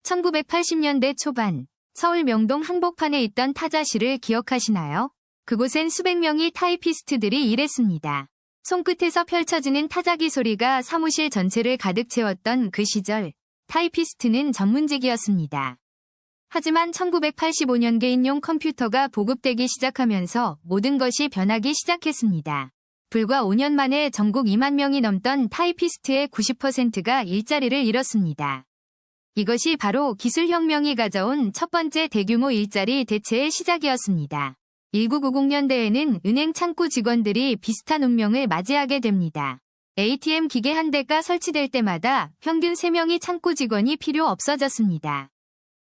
1980년대 초반 서울 명동 한복판에 있던 타자실을 기억하시나요? 그곳엔 수백 명의 타이피스트들이 일했습니다. 손끝에서 펼쳐지는 타자기 소리가 사무실 전체를 가득 채웠던 그 시절, 타이피스트는 전문직이었습니다. 하지만 1985년 개인용 컴퓨터가 보급되기 시작하면서 모든 것이 변하기 시작했습니다. 불과 5년 만에 전국 2만 명이 넘던 타이피스트의 90%가 일자리를 잃었습니다. 이것이 바로 기술혁명이 가져온 첫 번째 대규모 일자리 대체의 시작이었습니다. 1990년대에는 은행 창구 직원들이 비슷한 운명을 맞이하게 됩니다. ATM 기계 한 대가 설치될 때마다 평균 3명의 창구 직원이 필요 없어졌습니다.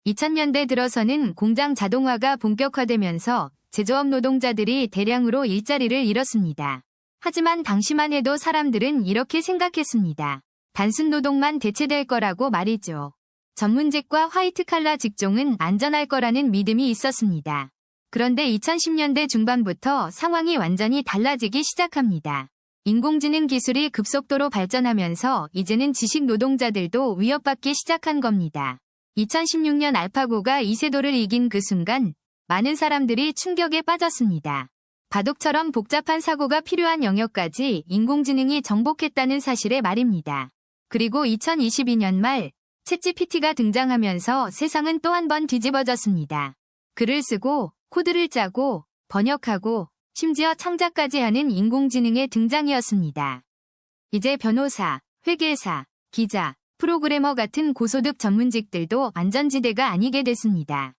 2000년대 들어서는 공장 자동화가 본격화되면서 제조업 노동자들이 대량으로 일자리를 잃었습니다. 하지만 당시만 해도 사람들은 이렇게 생각했습니다. 단순 노동만 대체될 거라고 말이죠. 전문직과 화이트칼라 직종은 안전할 거라는 믿음이 있었습니다. 그런데 2010년대 중반부터 상황이 완전히 달라지기 시작합니다. 인공지능 기술이 급속도로 발전하면서 이제는 지식 노동자들도 위협받기 시작한 겁니다. 2016년 알파고가 이세돌을 이긴 그 순간 많은 사람들이 충격에 빠졌습니다. 바둑처럼 복잡한 사고가 필요한 영역까지 인공지능이 정복했다는 사실에 말입니다. 그리고 2022년 말 챗GPT가 등장하면서 세상은 또 한 번 뒤집어졌습니다. 글을 쓰고 코드를 짜고 번역하고 심지어 창작까지 하는 인공지능의 등장이었습니다. 이제 변호사, 회계사, 기자, 프로그래머 같은 고소득 전문직들도 안전지대가 아니게 됐습니다.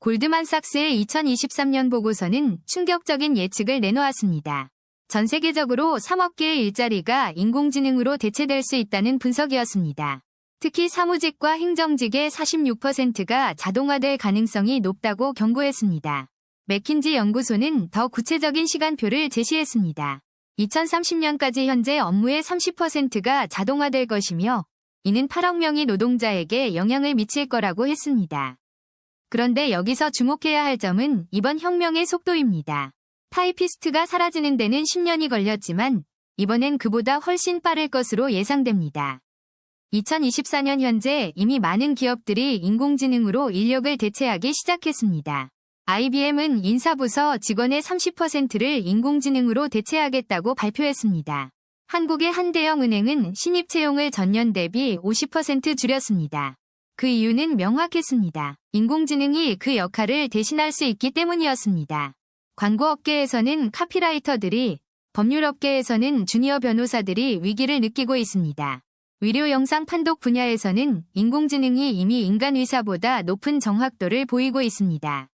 골드만삭스의 2023년 보고서는 충격적인 예측을 내놓았습니다. 전 세계적으로 3억 개의 일자리가 인공지능으로 대체될 수 있다는 분석이었습니다. 특히 사무직과 행정직의 46%가 자동화될 가능성이 높다고 경고했습니다. 맥킨지 연구소는 더 구체적인 시간표를 제시했습니다. 2030년까지 현재 업무의 30%가 자동화될 것이며 이는 8억 명의 노동자에게 영향을 미칠 거라고 했습니다. 그런데 여기서 주목해야 할 점은 이번 혁명의 속도입니다. 타이피스트가 사라지는 데는 10년이 걸렸지만 이번엔 그보다 훨씬 빠를 것으로 예상됩니다. 2024년 현재 이미 많은 기업들이 인공지능으로 인력을 대체하기 시작했습니다. IBM은 인사부서 직원의 30%를 인공지능으로 대체하겠다고 발표했습니다. 한국의 한 대형 은행은 신입 채용을 전년 대비 50% 줄였습니다. 그 이유는 명확했습니다. 인공지능이 그 역할을 대신할 수 있기 때문이었습니다. 광고업계에서는 카피라이터들이, 법률업계에서는 주니어 변호사들이 위기를 느끼고 있습니다. 위료 영상 판독 분야에서는 인공지능이 이미 인간 의사보다 높은 정확도를 보이고 있습니다.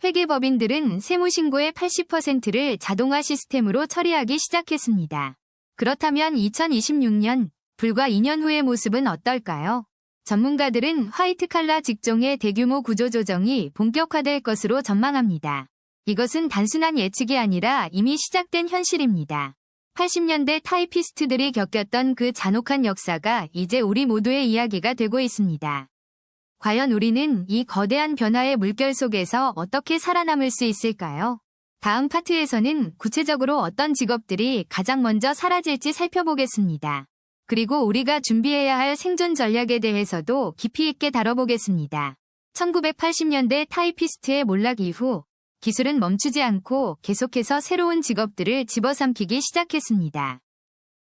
회계법인들은 세무신고의 80%를 자동화 시스템으로 처리하기 시작했습니다. 그렇다면 2026년, 불과 2년 후의 모습은 어떨까요? 전문가들은 화이트칼라 직종의 대규모 구조조정이 본격화될 것으로 전망합니다. 이것은 단순한 예측이 아니라 이미 시작된 현실입니다. 80년대 타이피스트들이 겪었던 그 잔혹한 역사가 이제 우리 모두의 이야기가 되고 있습니다. 과연 우리는 이 거대한 변화의 물결 속에서 어떻게 살아남을 수 있을까요? 다음 파트에서는 구체적으로 어떤 직업들이 가장 먼저 사라질지 살펴보겠습니다. 그리고 우리가 준비해야 할 생존 전략에 대해서도 깊이 있게 다뤄보겠습니다. 1980년대 타이피스트의 몰락 이후 기술은 멈추지 않고 계속해서 새로운 직업들을 집어삼키기 시작했습니다.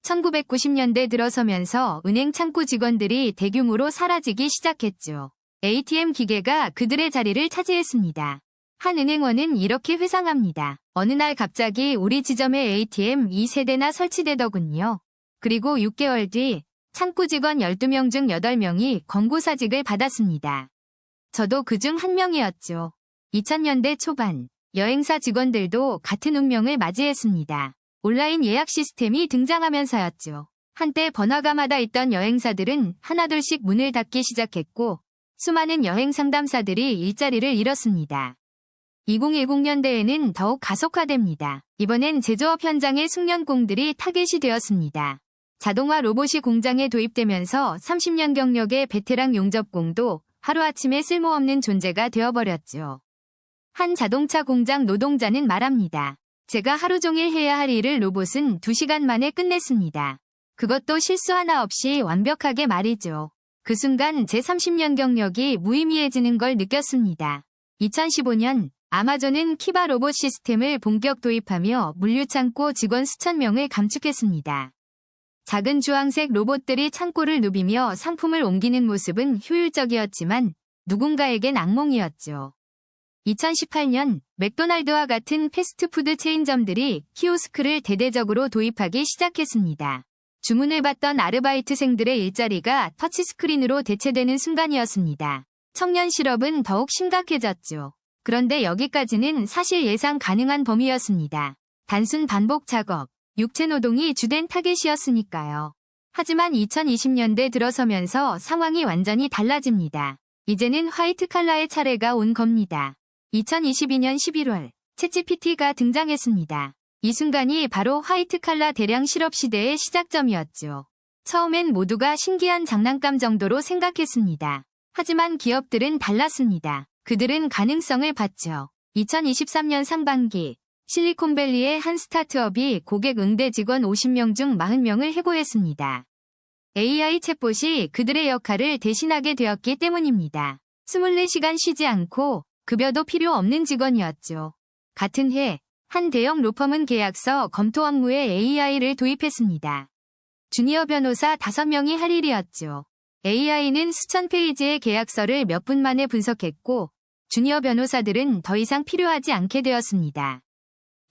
1990년대 들어서면서 은행 창구 직원들이 대규모로 사라지기 시작했죠. ATM 기계가 그들의 자리를 차지했습니다. 한 은행원은 이렇게 회상합니다. 어느 날 갑자기 우리 지점에 ATM 2세대나 설치되더군요. 그리고 6개월 뒤 창구 직원 12명 중 8명이 권고사직을 받았습니다. 저도 그중 한 명이었죠. 2000년대 초반, 여행사 직원들도 같은 운명을 맞이했습니다. 온라인 예약 시스템이 등장하면서였죠. 한때 번화가마다 있던 여행사들은 하나둘씩 문을 닫기 시작했고 수많은 여행 상담사들이 일자리를 잃었습니다. 2010년대에는 더욱 가속화됩니다. 이번엔 제조업 현장의 숙련공들이 타겟이 되었습니다. 자동화 로봇이 공장에 도입되면서 30년 경력의 베테랑 용접공도 하루아침에 쓸모없는 존재가 되어버렸죠. 한 자동차 공장 노동자는 말합니다. 제가 하루 종일 해야 할 일을 로봇은 2시간 만에 끝냈습니다. 그것도 실수 하나 없이 완벽하게 말이죠. 그 순간 제 30년 경력이 무의미해지는 걸 느꼈습니다. 2015년 아마존은 키바 로봇 시스템을 본격 도입하며 물류창고 직원 수천 명을 감축했습니다. 작은 주황색 로봇들이 창고를 누비며 상품을 옮기는 모습은 효율적이었지만 누군가에겐 악몽이었죠. 2018년 맥도날드와 같은 패스트푸드 체인점들이 키오스크를 대대적으로 도입하기 시작했습니다. 주문을 받던 아르바이트생들의 일자리가 터치스크린으로 대체되는 순간이었습니다. 청년 실업은 더욱 심각해졌죠. 그런데 여기까지는 사실 예상 가능한 범위였습니다. 단순 반복 작업, 육체 노동이 주된 타겟이었으니까요. 하지만 2020년대 들어서면서 상황이 완전히 달라집니다. 이제는 화이트 칼라의 차례가 온 겁니다. 2022년 11월 챗GPT가 등장했습니다. 이 순간이 바로 화이트 칼라 대량 실업 시대의 시작점이었죠. 처음엔 모두가 신기한 장난감 정도로 생각했습니다. 하지만 기업들은 달랐습니다. 그들은 가능성을 봤죠. 2023년 상반기 실리콘밸리의 한 스타트업이 고객 응대 직원 50명 중 40명을 해고했습니다. AI 챗봇이 그들의 역할을 대신하게 되었기 때문입니다. 24시간 쉬지 않고 급여도 필요 없는 직원이었죠. 같은 해 한 대형 로펌은 계약서 검토 업무에 AI를 도입했습니다. 주니어 변호사 5명이 할 일이었죠. AI는 수천 페이지의 계약서를 몇 분 만에 분석했고 주니어 변호사들은 더 이상 필요하지 않게 되었습니다.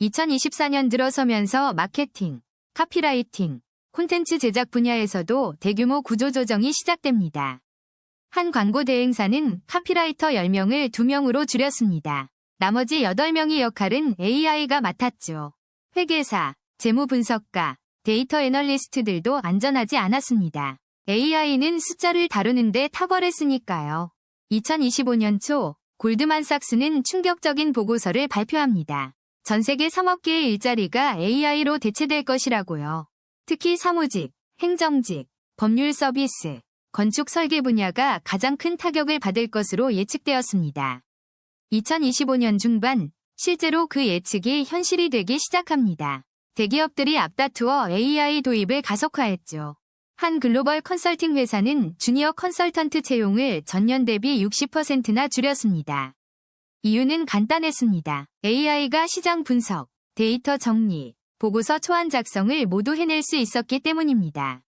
2024년 들어서면서 마케팅, 카피라이팅, 콘텐츠 제작 분야에서도 대규모 구조조정이 시작됩니다. 한 광고 대행사는 카피라이터 10명을 2명으로 줄였습니다. 나머지 8명의 역할은 AI가 맡았죠. 회계사, 재무분석가, 데이터 애널리스트들도 안전하지 않았습니다. AI는 숫자를 다루는데 탁월했으니까요. 2025년 초 골드만삭스는 충격적인 보고서를 발표합니다. 전 세계 3억 개의 일자리가 AI로 대체될 것이라고요. 특히 사무직, 행정직, 법률 서비스, 건축 설계 분야가 가장 큰 타격을 받을 것으로 예측되었습니다. 2025년 중반, 실제로 그 예측이 현실이 되기 시작합니다. 대기업들이 앞다투어 AI 도입을 가속화했죠. 한 글로벌 컨설팅 회사는 주니어 컨설턴트 채용을 전년 대비 60%나 줄였습니다. 이유는 간단했습니다. AI가 시장 분석, 데이터 정리, 보고서 초안 작성을 모두 해낼 수 있었기 때문입니다.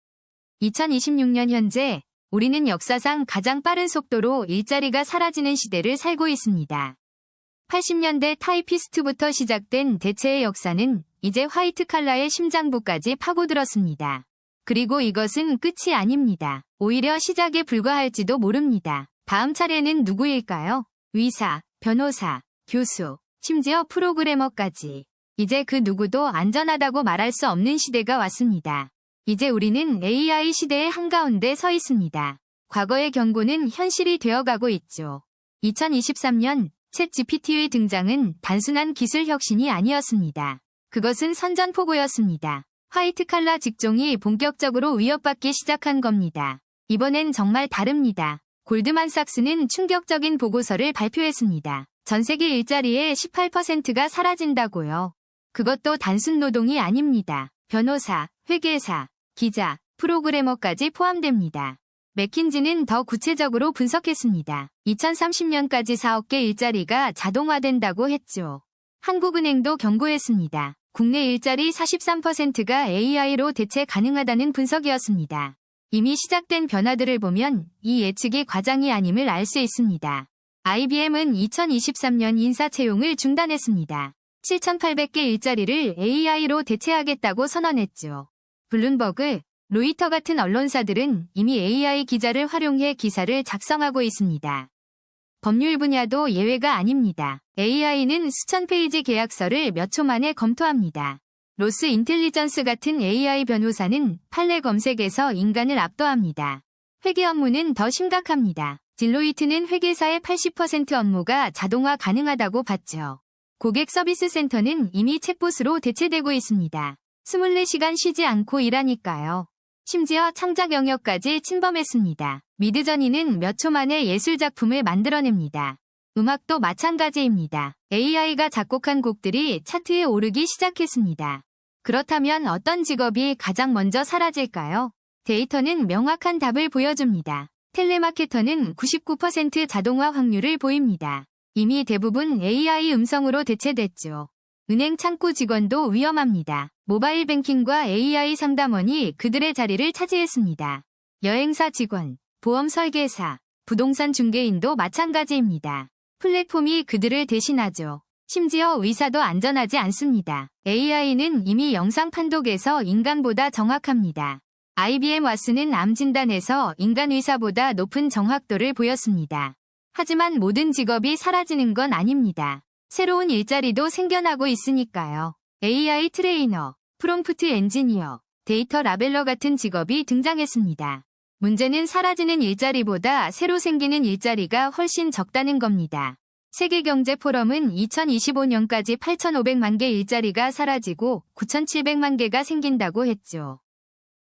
2026년 현재 우리는 역사상 가장 빠른 속도로 일자리가 사라지는 시대를 살고 있습니다. 80년대 타이피스트부터 시작된 대체의 역사는 이제 화이트 칼라의 심장부까지 파고들었습니다. 그리고 이것은 끝이 아닙니다. 오히려 시작에 불과할지도 모릅니다. 다음 차례는 누구일까요? 의사, 변호사, 교수, 심지어 프로그래머까지. 이제 그 누구도 안전하다고 말할 수 없는 시대가 왔습니다. 이제 우리는 AI 시대의 한가운데 서 있습니다. 과거의 경고는 현실이 되어가고 있죠. 2023년 챗 GPT의 등장은 단순한 기술 혁신이 아니었습니다. 그것은 선전포고였습니다. 화이트 칼라 직종이 본격적으로 위협받기 시작한 겁니다. 이번엔 정말 다릅니다. 골드만삭스는 충격적인 보고서를 발표했습니다. 전 세계 일자리의 18%가 사라진다고요. 그것도 단순 노동이 아닙니다. 변호사, 회계사, 기자, 프로그래머까지 포함됩니다. 맥킨지는 더 구체적으로 분석했습니다. 2030년까지 4억 개 일자리가 자동화된다고 했죠. 한국은행도 경고했습니다. 국내 일자리 43%가 AI로 대체 가능하다는 분석이었습니다. 이미 시작된 변화들을 보면 이 예측이 과장이 아님을 알 수 있습니다. IBM은 2023년 인사 채용을 중단했습니다. 7,800개 일자리를 AI로 대체하겠다고 선언했죠. 블룸버그, 로이터 같은 언론사들은 이미 AI 기자를 활용해 기사를 작성하고 있습니다. 법률 분야도 예외가 아닙니다. AI는 수천 페이지 계약서를 몇 초 만에 검토합니다. 로스 인텔리전스 같은 AI 변호사는 판례 검색에서 인간을 압도합니다. 회계 업무는 더 심각합니다. 딜로이트는 회계사의 80% 업무가 자동화 가능하다고 봤죠. 고객 서비스 센터는 이미 챗봇으로 대체되고 있습니다. 24시간 쉬지 않고 일하니까요. 심지어 창작 영역까지 침범했습니다. 미드저니는 몇 초 만에 예술작품을 만들어냅니다. 음악도 마찬가지입니다. AI가 작곡한 곡들이 차트에 오르기 시작했습니다. 그렇다면 어떤 직업이 가장 먼저 사라질까요? 데이터는 명확한 답을 보여줍니다. 텔레마케터는 99% 자동화 확률을 보입니다. 이미 대부분 AI 음성으로 대체됐죠. 은행 창구 직원도 위험합니다. 모바일 뱅킹과 AI 상담원이 그들의 자리를 차지했습니다. 여행사 직원, 보험 설계사, 부동산 중개인도 마찬가지입니다. 플랫폼이 그들을 대신하죠. 심지어 의사도 안전하지 않습니다. AI는 이미 영상 판독에서 인간보다 정확합니다. IBM 왓슨은 암 진단에서 인간 의사보다 높은 정확도를 보였습니다. 하지만 모든 직업이 사라지는 건 아닙니다. 새로운 일자리도 생겨나고 있으니까요. AI 트레이너, 프롬프트 엔지니어, 데이터 라벨러 같은 직업이 등장했습니다. 문제는 사라지는 일자리보다 새로 생기는 일자리가 훨씬 적다는 겁니다. 세계경제포럼은 2025년까지 8,500만 개 일자리가 사라지고 9,700만 개가 생긴다고 했죠.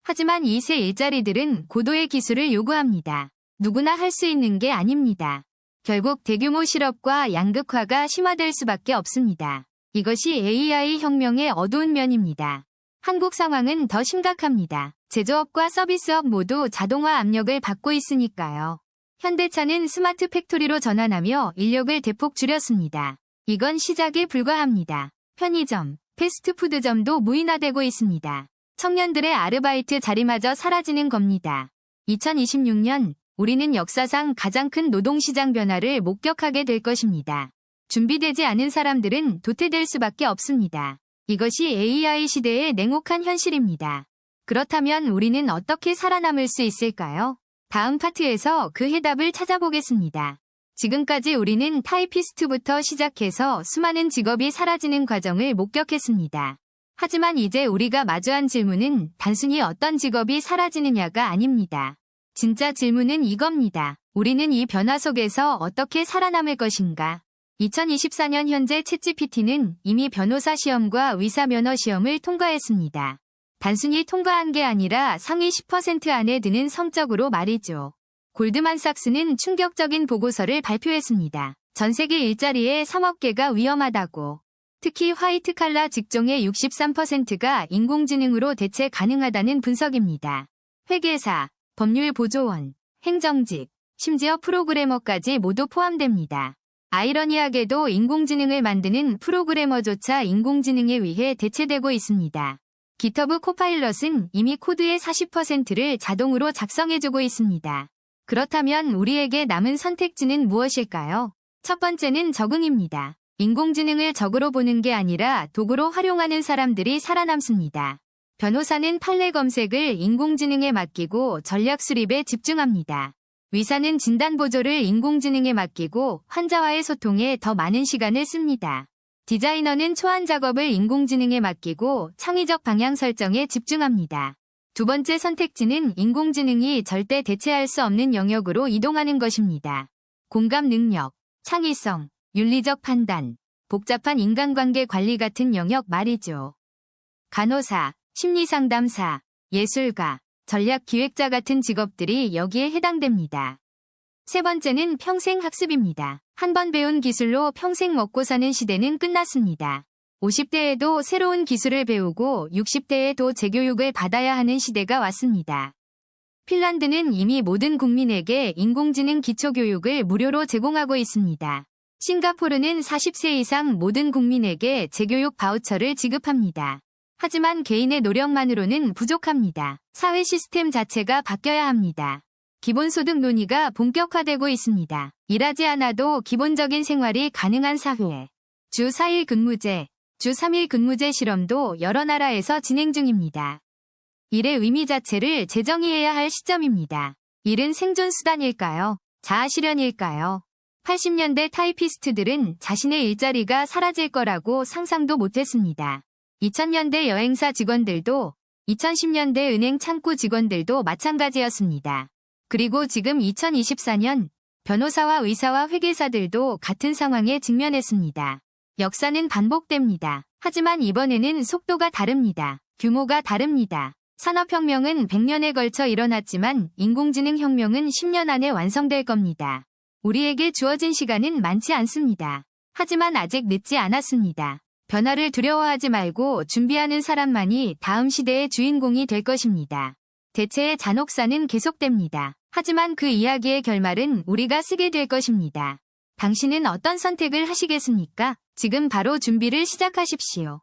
하지만 이 새 일자리들은 고도의 기술을 요구합니다. 누구나 할 수 있는 게 아닙니다. 결국 대규모 실업과 양극화가 심화될 수밖에 없습니다. 이것이 AI 혁명의 어두운 면입니다. 한국 상황은 더 심각합니다. 제조업과 서비스업 모두 자동화 압력을 받고 있으니까요. 현대차는 스마트 팩토리로 전환하며 인력을 대폭 줄였습니다. 이건 시작에 불과합니다. 편의점, 패스트푸드점도 무인화되고 있습니다. 청년들의 아르바이트 자리마저 사라지는 겁니다. 2026년 우리는 역사상 가장 큰 노동시장 변화를 목격하게 될 것입니다. 준비되지 않은 사람들은 도태될 수밖에 없습니다. 이것이 AI 시대의 냉혹한 현실입니다. 그렇다면 우리는 어떻게 살아남을 수 있을까요? 다음 파트에서 그 해답을 찾아보겠습니다. 지금까지 우리는 타이피스트부터 시작해서 수많은 직업이 사라지는 과정을 목격했습니다. 하지만 이제 우리가 마주한 질문은 단순히 어떤 직업이 사라지느냐가 아닙니다. 진짜 질문은 이겁니다. 우리는 이 변화 속에서 어떻게 살아남을 것인가? 2024년 현재 챗GPT는 이미 변호사 시험과 의사 면허 시험을 통과했습니다. 단순히 통과한 게 아니라 상위 10% 안에 드는 성적으로 말이죠. 골드만삭스는 충격적인 보고서를 발표했습니다. 전 세계 일자리의 3억 개가 위험하다고. 특히 화이트 칼라 직종의 63%가 인공지능으로 대체 가능하다는 분석입니다. 회계사, 법률 보조원, 행정직, 심지어 프로그래머까지 모두 포함됩니다. 아이러니하게도 인공지능을 만드는 프로그래머조차 인공지능에 의해 대체되고 있습니다. 기터브 코파일럿은 이미 코드의 40%를 자동으로 작성해주고 있습니다. 그렇다면 우리에게 남은 선택지는 무엇일까요? 첫 번째는 적응입니다. 인공지능을 적으로 보는 게 아니라 도구로 활용하는 사람들이 살아남습니다. 변호사는 판례 검색을 인공지능에 맡기고 전략 수립에 집중합니다. 의사는 진단 보조를 인공지능에 맡기고 환자와의 소통에 더 많은 시간을 씁니다. 디자이너는 초안 작업을 인공지능에 맡기고 창의적 방향 설정에 집중합니다. 두 번째 선택지는 인공지능이 절대 대체할 수 없는 영역으로 이동하는 것입니다. 공감 능력, 창의성, 윤리적 판단, 복잡한 인간관계 관리 같은 영역 말이죠. 간호사, 심리상담사, 예술가, 전략기획자 같은 직업들이 여기에 해당됩니다. 세 번째는 평생 학습입니다. 한 번 배운 기술로 평생 먹고 사는 시대는 끝났습니다. 50대에도 새로운 기술을 배우고 60대에도 재교육을 받아야 하는 시대가 왔습니다. 핀란드는 이미 모든 국민에게 인공지능 기초교육을 무료로 제공하고 있습니다. 싱가포르는 40세 이상 모든 국민에게 재교육 바우처를 지급합니다. 하지만 개인의 노력만으로는 부족합니다. 사회 시스템 자체가 바뀌어야 합니다. 기본소득 논의가 본격화되고 있습니다. 일하지 않아도 기본적인 생활이 가능한 사회. 주 4일 근무제, 주 3일 근무제 실험도 여러 나라에서 진행 중입니다. 일의 의미 자체를 재정의해야 할 시점입니다. 일은 생존 수단일까요? 자아 실현일까요? 80년대 타이피스트들은 자신의 일자리가 사라질 거라고 상상도 못했습니다. 2000년대 여행사 직원들도, 2010년대 은행 창구 직원들도 마찬가지였습니다. 그리고 지금 2024년 변호사와 의사와 회계사들도 같은 상황에 직면했습니다. 역사는 반복됩니다. 하지만 이번에는 속도가 다릅니다. 규모가 다릅니다. 산업혁명은 100년에 걸쳐 일어났지만 인공지능 혁명은 10년 안에 완성될 겁니다. 우리에게 주어진 시간은 많지 않습니다. 하지만 아직 늦지 않았습니다. 변화를 두려워하지 말고 준비하는 사람만이 다음 시대의 주인공이 될 것입니다. 대체의 잔혹사는 계속됩니다. 하지만 그 이야기의 결말은 우리가 쓰게 될 것입니다. 당신은 어떤 선택을 하시겠습니까? 지금 바로 준비를 시작하십시오.